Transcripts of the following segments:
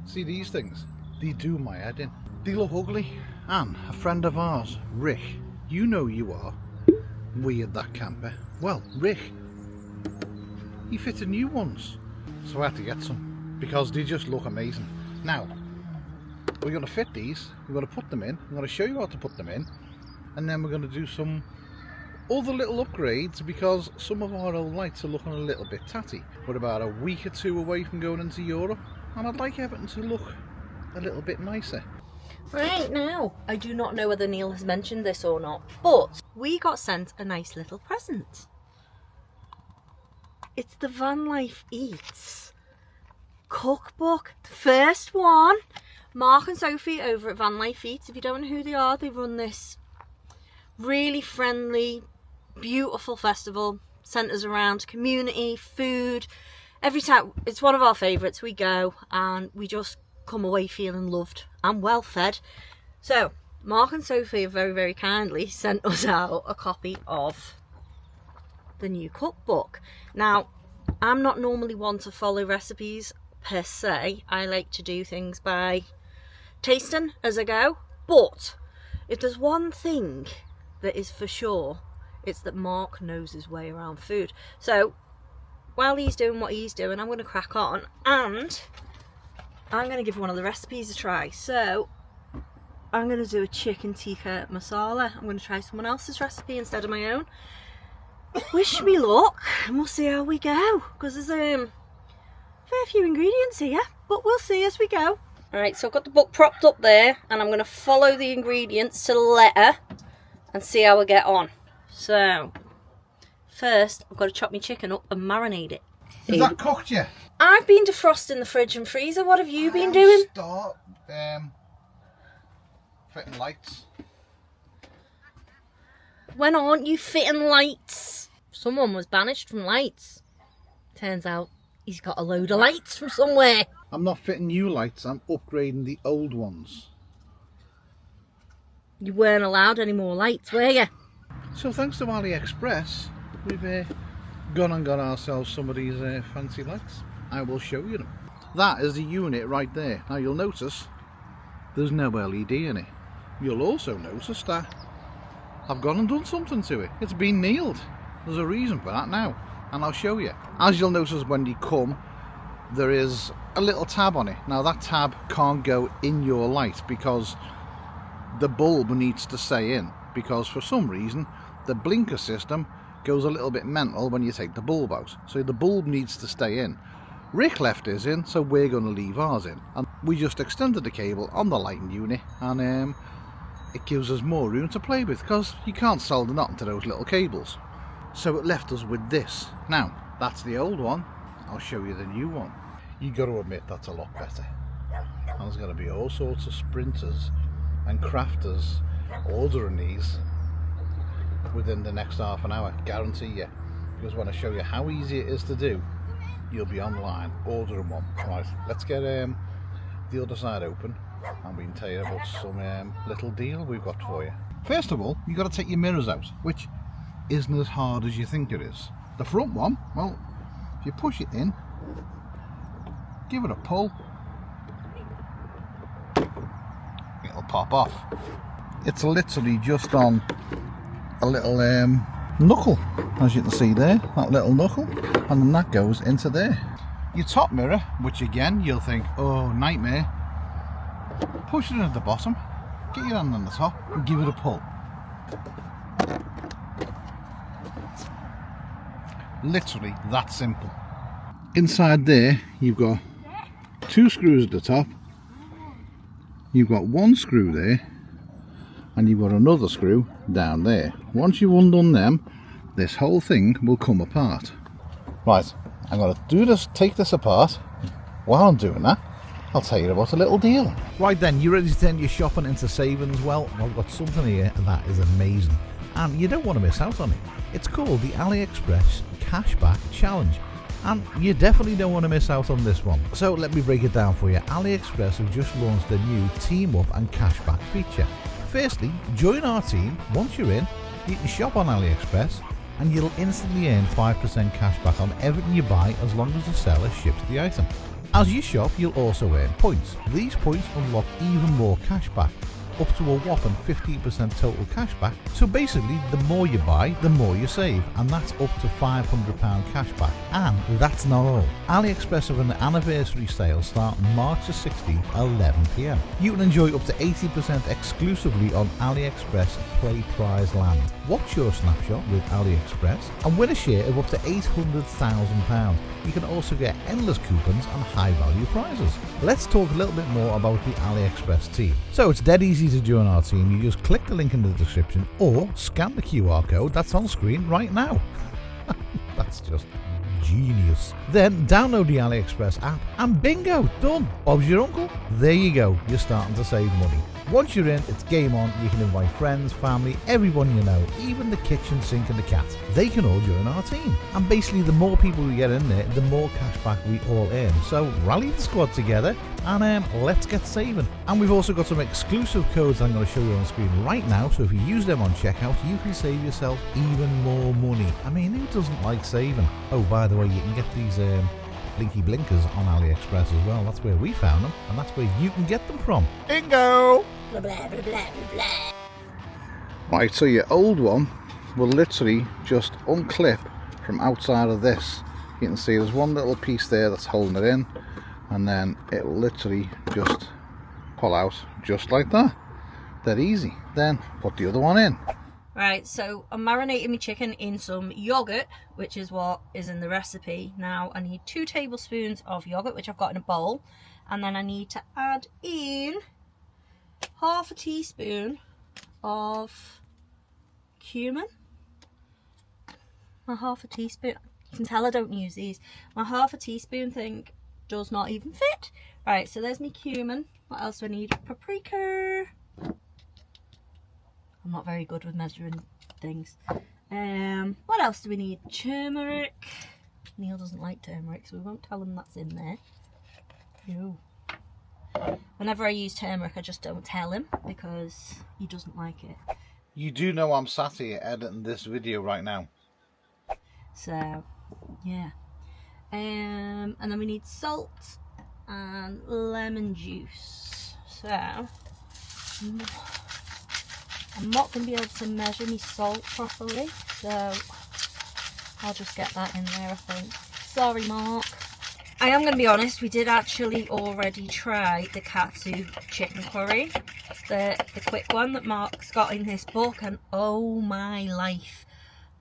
See these things? They do my head in. They look ugly. And a friend of ours, Rick, you know you are weird, that camper. Well, Rick, he fitted new ones. So I had to get some because they just look amazing. Now, we're going to fit these, we're going to put them in, I'm going to show you how to put them in, and then we're going to do some other little upgrades because some of our old lights are looking a little bit tatty. We're about a week or two away from going into Europe, and I'd like everything to look a little bit nicer. Right now, I do not know whether Neil has mentioned this or not, but we got sent a nice little present. It's the Vanlife Eats cookbook, the first one. Mark and Sophie over at Vanlife Eats, if you don't know who they are, they run this really friendly, beautiful festival, centres around community, food. Every time, it's one of our favourites. We go and we just come away feeling loved and well fed. So Mark and Sophie have very, very kindly sent us out a copy of the new cookbook. Now, I'm not normally one to follow recipes per se. I like to do things by tasting as I go, but if there's one thing that is for sure, it's that Mark knows his way around food. So while he's doing what he's doing, I'm going to crack on and I'm going to give one of the recipes a try. So I'm going to do a chicken tikka masala. I'm going to try someone else's recipe instead of my own. Wish me luck, and we'll see how we go, because there's a fair few ingredients here, but we'll see as we go. Alright, so I've got the book propped up there, and I'm going to follow the ingredients to the letter and see how I get on. So, first I've got to chop my chicken up and marinate it. Is that cooked yet? I've been defrosting the fridge and freezer. What have you been doing? Start fitting lights. When aren't you fitting lights? Someone was banished from lights. Turns out he's got a load of lights from somewhere. I'm not fitting new lights, I'm upgrading the old ones. You weren't allowed any more lights, were you? So thanks to AliExpress, we've gone and got ourselves some of these fancy lights. I will show you them. That is the unit right there. Now you'll notice there's no LED in it. You'll also notice that I've gone and done something to it. It's been nailed. There's a reason for that now, and I'll show you. As you'll notice when you come, there is a little tab on it. Now that tab can't go in your light because the bulb needs to stay in, because for some reason the blinker system goes a little bit mental when you take the bulb out. So the bulb needs to stay in. Rick left his in, so we're going to leave ours in. And we just extended the cable on the lighting unit, and it gives us more room to play with, because you can't solder nothing to those little cables. So it left us with this. Now, that's the old one. I'll show you the new one. You got to admit that's a lot better. And there's going to be all sorts of sprinters and crafters ordering these within the next half an hour, guarantee you. Because when I show you how easy it is to do, you'll be online ordering one. Right, let's get the other side open, and we can tell you about some little deal we've got for you. First of all, you've got to take your mirrors out, which isn't as hard as you think it is. The front one, well, if you push it in, give it a pull, it'll pop off. It's literally just on a little knuckle, as you can see there, that little knuckle, and then that goes into there. Your top mirror, which again you'll think, oh, nightmare, push it in at the bottom, get your hand on the top and give it a pull. Literally that simple. Inside there you've got 2 screws at the top, you've got 1 screw there, and you've got another screw down there. Once you've undone them, this whole thing will come apart. Right, I'm going to do this, take this apart. While I'm doing that, I'll tell you about a little deal. Right then, you ready to turn your shopping into savings? Well, I've got something here that is amazing, and you don't want to miss out on it. It's called the AliExpress Cashback Challenge, and you definitely don't want to miss out on this one. So let me break it down for you. AliExpress have just launched a new Team Up and Cashback feature. Firstly, join our team. Once you're in, you can shop on AliExpress and you'll instantly earn 5% cashback on everything you buy as long as the seller ships the item. As you shop, you'll also earn points. These points unlock even more cashback, up to a whopping 15% total cashback. So basically, the more you buy, the more you save, and that's up to £500 cashback. And that's not all. AliExpress have an anniversary sale starting March the 16th at 11 PM. You can enjoy up to 80% exclusively on AliExpress Play Prize Land. Watch your snapshot with AliExpress and win a share of up to £800,000. You can also get endless coupons and high value prizes. Let's talk a little bit more about the AliExpress team. So it's dead easy to join our team. You just click the link in the description or scan the QR code that's on screen right now. That's just genius. Then download the AliExpress app and bingo, done. Bob's your uncle. There you go, you're starting to save money. Once you're in, it's game on. You can invite friends, family, everyone you know, even the kitchen sink and the cat. They can all join our team. And basically, the more people we get in there, the more cashback we all earn. So rally the squad together and let's get saving. And we've also got some exclusive codes I'm going to show you on screen right now. So if you use them on checkout, you can save yourself even more money. I mean, who doesn't like saving? Oh, by the way, you can get these blinky blinkers on AliExpress as well. That's where we found them, and that's where you can get them from. Bingo! Blah, blah, blah, blah, blah. Right, so your old one will literally just unclip from outside of this. You can see there's one little piece there that's holding it in, and then it'll literally just pull out just like that. Dead easy. Then put the other one in. Right, so I'm marinating my chicken in some yogurt, which is what is in the recipe. Now I need 2 tablespoons of yogurt, which I've got in a bowl, and then I need to add in half a teaspoon of cumin. My half a teaspoon, you can tell I don't use these. My half a teaspoon thing does not even fit. Right, so there's my cumin. What else do I need? Paprika. I'm not very good with measuring things. What else do we need? Turmeric. Neil doesn't like turmeric, so we won't tell him that's in there. No. Whenever I use turmeric, I just don't tell him because he doesn't like it. You do know I'm sat here editing this video right now. So, yeah. And then we need salt and lemon juice. So, I'm not going to be able to measure my salt properly, so I'll just get that in there, I think. Sorry, Mark. I am going to be honest, we did actually already try the katsu chicken curry, the quick one that Mark's got in this book, and oh my life,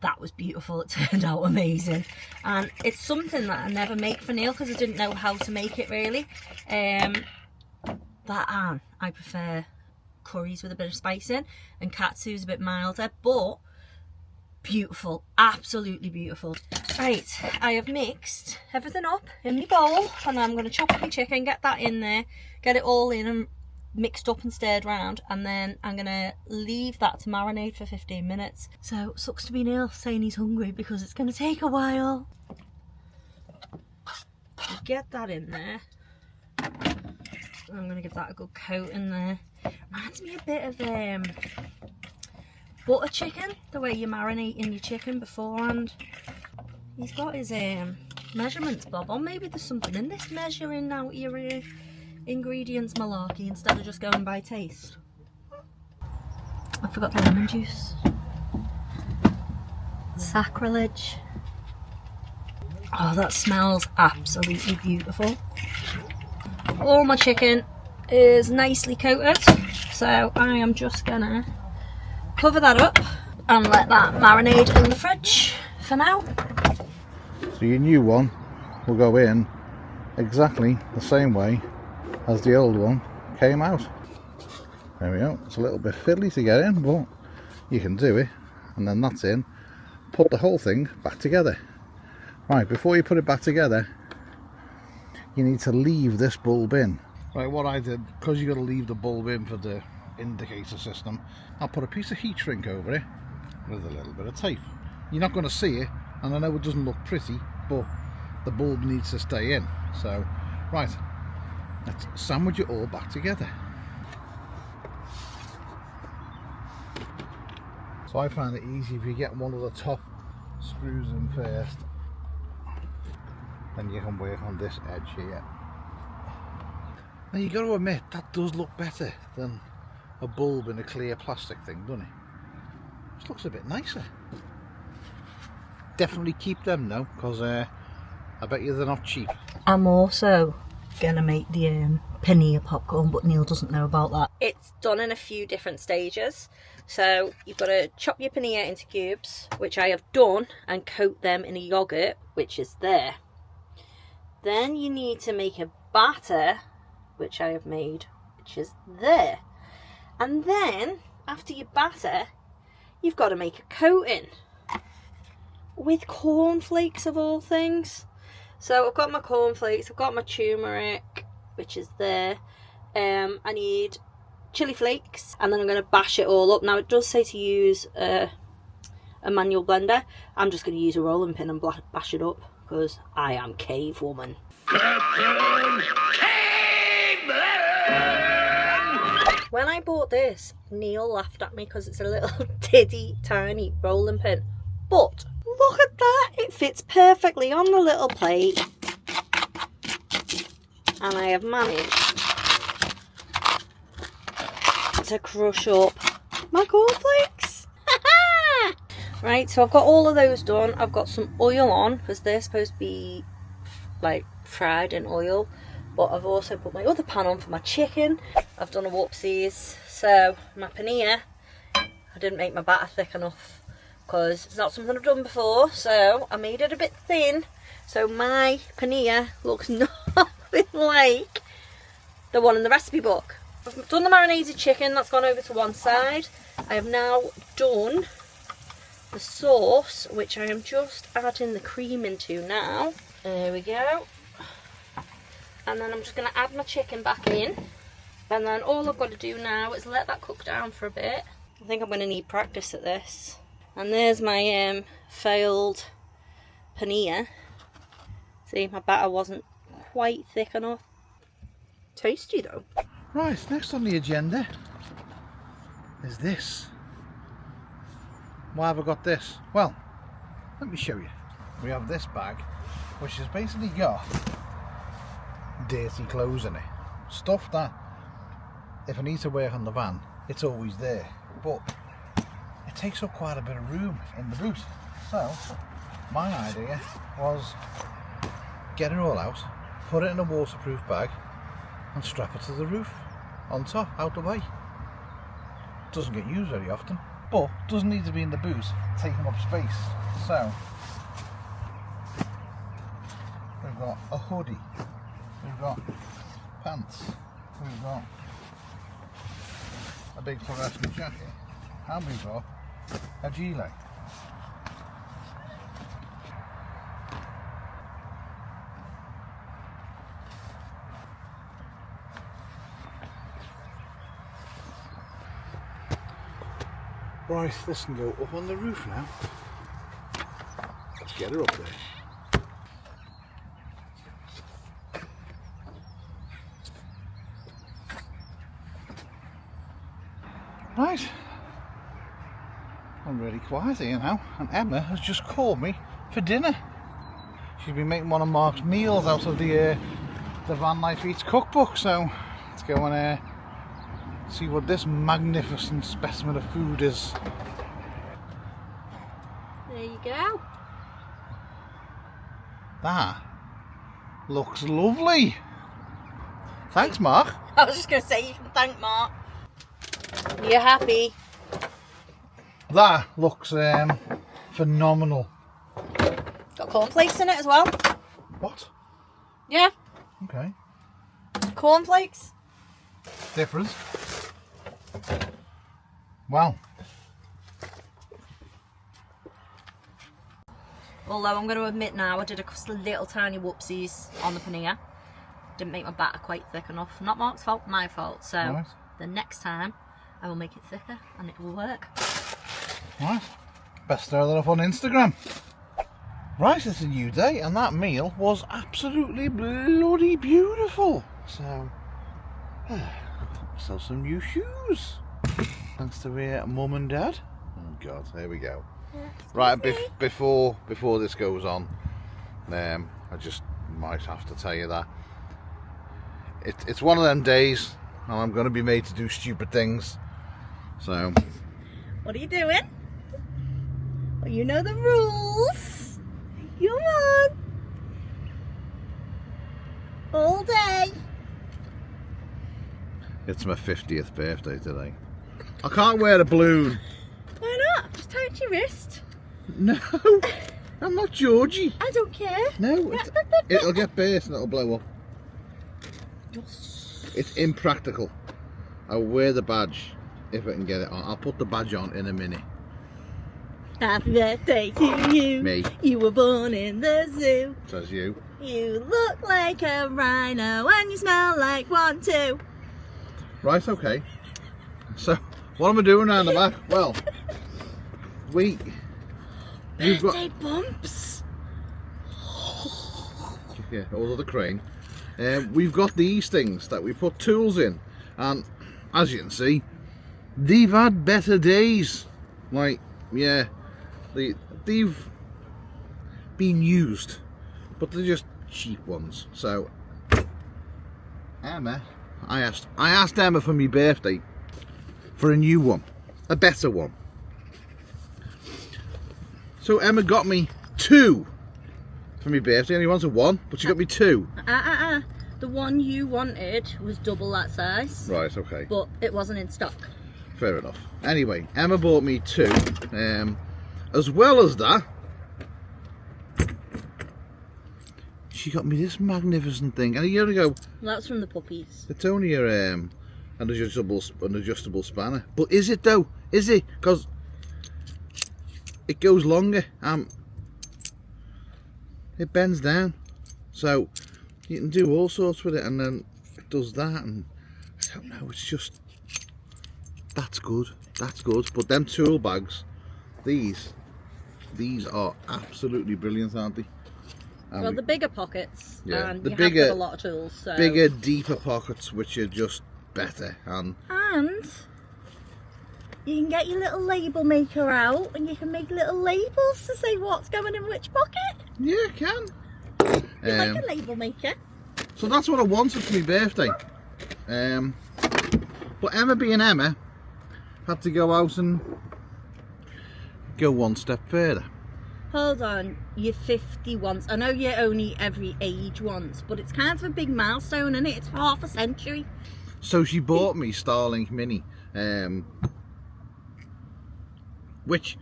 that was beautiful. It turned out amazing, and it's something that I never make for Neil because I didn't know how to make it really. I prefer curries with a bit of spice in, and katsu's a bit milder, but beautiful, absolutely beautiful. Right, I have mixed everything up in my bowl, and I'm going to chop up my chicken, get that in there, get it all in and mixed up and stirred round, and then I'm going to leave that to marinate for 15 minutes. So sucks to be Neil saying he's hungry because it's going to take a while. Get that in there. I'm going to give that a good coat in there. Reminds me a bit of butter chicken, the way you marinate in your chicken beforehand. He's got his measurements, Bob, or maybe there's something in this measuring out your ingredients malarkey instead of just going by taste. I forgot the lemon juice. Sacrilege. Oh, that smells absolutely beautiful. All my chicken is nicely coated, so I am just gonna cover that up and let that marinate in the fridge for now. So your new one will go in exactly the same way as the old one came out. There we go. It's a little bit fiddly to get in, but you can do it. And then that's in. Put the whole thing back together. Right, before you put it back together, you need to leave this bulb in. Right, what I did, because you've got to leave the bulb in for the indicator system, I'll put a piece of heat shrink over it with a little bit of tape. You're not going to see it, and I know it doesn't look pretty, but the bulb needs to stay in. So, right, let's sandwich it all back together. So I find it easy if you get one of the top screws in first, then you can work on this edge here. Now you got to admit, that does look better than a bulb in a clear plastic thing, doesn't it? Just looks a bit nicer. Definitely keep them though, because I bet you they're not cheap. I'm also gonna make the paneer popcorn, but Neil doesn't know about that. It's done in a few different stages. So you've got to chop your paneer into cubes, which I have done, and coat them in a yogurt, which is there. Then you need to make a batter, which I have made, which is there. And then, after your batter, you've got to make a coating with cornflakes of all things. So I've got my cornflakes, I've got my turmeric, which is there. I need chili flakes, and then I'm going to bash it all up. Now it does say to use a manual blender. I'm just going to use a rolling pin and bash it up, because I am cave woman. When I bought this, Neil laughed at me because it's a little tiddy tiny rolling pin. But look at that, it fits perfectly on the little plate. And I have managed to crush up my cornflakes. Right, so I've got all of those done. I've got some oil on because they're supposed to be like fried in oil, but I've also put my other pan on for my chicken. I've done a whoopsies. So my paneer, I didn't make my batter thick enough because it's not something I've done before, so I made it a bit thin, so my paneer looks nothing like the one in the recipe book. I've done the marinated chicken, that's gone over to one side. I have now done the sauce, which I am just adding the cream into now. There we go. And then I'm just going to add my chicken back in. And then all I've got to do now is let that cook down for a bit. I think I'm going to need practice at this. And there's my failed paneer. See, my batter wasn't quite thick enough. Tasty though. Right, next on the agenda is this. Why have I got this? Well, let me show you. We have this bag, which has basically got dirty clothes in it. Stuff that, if I need to work on the van, it's always there. But it takes up quite a bit of room in the boot. So, my idea was get it all out, put it in a waterproof bag, and strap it to the roof, on top, out the way. Doesn't get used very often, but doesn't need to be in the boot, taking up space. So, we've got a hoodie, we've got pants, we've got a big fluorescent jacket, and we've got a gilet. Right, this can go up on the roof now. Let's get her up there. Right, I'm really quiet here now, and Emma has just called me for dinner. She's been making one of Mark's meals out of the Vanlife Eats cookbook, so let's go and see what this magnificent specimen of food is. There you go. That looks lovely. Thanks, Mark. I was just going to say you can thank Mark. You're happy? That looks phenomenal. Got cornflakes in it as well. What? Yeah. Okay. Cornflakes. Different. Wow. Although I'm going to admit now, I did a little tiny whoopsies on the paneer. Didn't make my batter quite thick enough. Not Mark's fault, my fault. So Right. the next time I will make it thicker and it will work. Right. Best throw that up on Instagram. Right, it's a new day, and that meal was absolutely bloody beautiful. So, myself some new shoes. Thanks to Mum and Dad. Oh God, there we go. Right, before this goes on, I just might have to tell you that it's one of them days, and I'm going to be made to do stupid things. So. What are you doing? Well, you know the rules. Come on. All day. It's my 50th birthday today. I can't wear a balloon. Why not? Just tie it to your wrist. No, I'm not Georgie. I don't care. No, it'll get burst and it'll blow up. It's impractical. I'll wear the badge if I can get it on. I'll put the badge on in a minute. Happy birthday to you. Me. You were born in the zoo. Says you. You look like a rhino and you smell like one too. Right, okay. So, what am I doing around the back? Well, we've got... Birthday bumps. Yeah, all the crane. We've got these things that we put tools in, and as you can see, they've had better days. Like, yeah, they've been used, but they're just cheap ones. So, Emma, I asked Emma for my birthday for a new one, a better one. So Emma got me two for my birthday. Only wanted one, but she got me two. The one you wanted was double that size. Right, okay. But it wasn't in stock. Fair enough. Anyway, Emma bought me two. As well as that, she got me this magnificent thing. And a year ago, Well, that's from the puppies. it's only an adjustable spanner. But is it though? Is it? Because it goes longer. It bends down, so you can do all sorts with it, and then it does that. And I don't know. It's just that's good. That's good. But them tool bags, these are absolutely brilliant, aren't they? Well, the bigger pockets, yeah, and the you bigger, have got a lot of tools. So. Bigger, deeper pockets, which are just better. And you can get your little label maker out, and you can make little labels to say what's going in which pocket. yeah, I can. You like a label maker? So that's what I wanted for my birthday. But Emma being Emma, had to go out and go one step further. Hold on, you're 50 once. I know you're only every age once, but it's kind of a big milestone, isn't it? It's half a century. So she bought me Starlink Mini, which,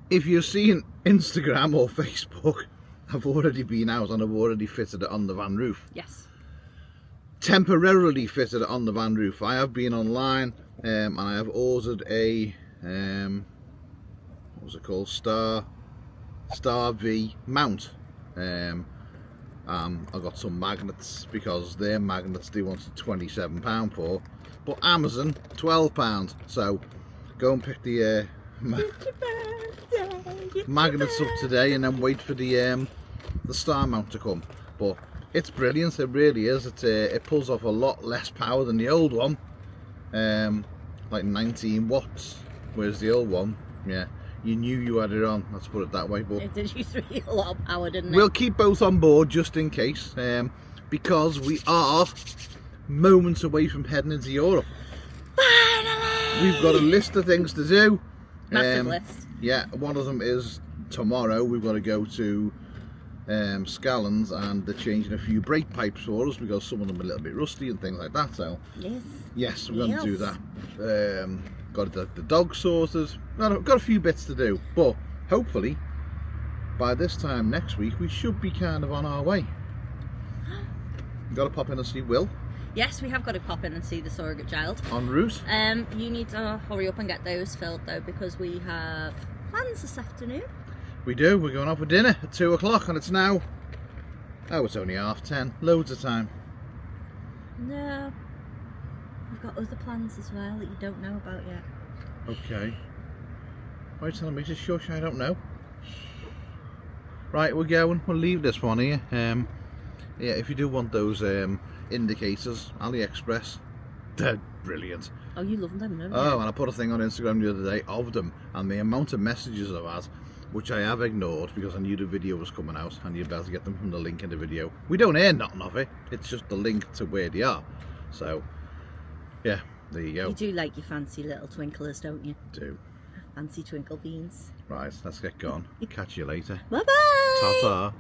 if you're seeing Instagram or Facebook, I've already been out and I've already fitted it on the van roof. Yes. Temporarily fitted it on the van roof. I have been online and I have ordered a what was it called, Star V mount. I got some magnets, because they're magnets they wanted £27 for, but Amazon £12. So go and pick the magnets up today, and then wait for the star mount to come. But it's brilliant, it really is. It pulls off a lot less power than the old one, like 19 watts, whereas the old one, yeah, you knew you had it on, let's put it that way. But It did use really a lot of power, didn't it? we'll keep both on board just in case, because we are moments away from heading into Europe. Finally! We've got a list of things to do. Massive list. Yeah, one of them is tomorrow we've got to go to Scallons, and they're changing a few brake pipes for us because some of them are a little bit rusty and things like that. So yes, we're going to do that. Got the dog sorted. Got a few bits to do, but hopefully by this time next week we should be kind of on our way. Got to pop in and see Will. Yes, we have got to pop in and see the surrogate child. En route. You need to hurry up and get those filled though, because we have plans this afternoon. We do. We're going out for dinner at 2 o'clock, and it's now, oh, it's only 10:30. Loads of time. No, we've got other plans as well that you don't know about yet. Okay. Why are you telling me to shush? I don't know. Right, we're going. We'll leave this one here. Yeah, if you do want those indicators, AliExpress, they're brilliant. Oh, you love them, don't you? Oh, and I put a thing on Instagram the other day of them, and the amount of messages I've had, which I have ignored because I knew the video was coming out, and you'd be able to get them from the link in the video. We don't earn nothing off it, it's just the link to where they are. So yeah, there you go. You do like your fancy little twinklers, don't you? Do. Fancy twinkle beans. Right, let's get going. Catch you later. Bye bye. Ta-ta.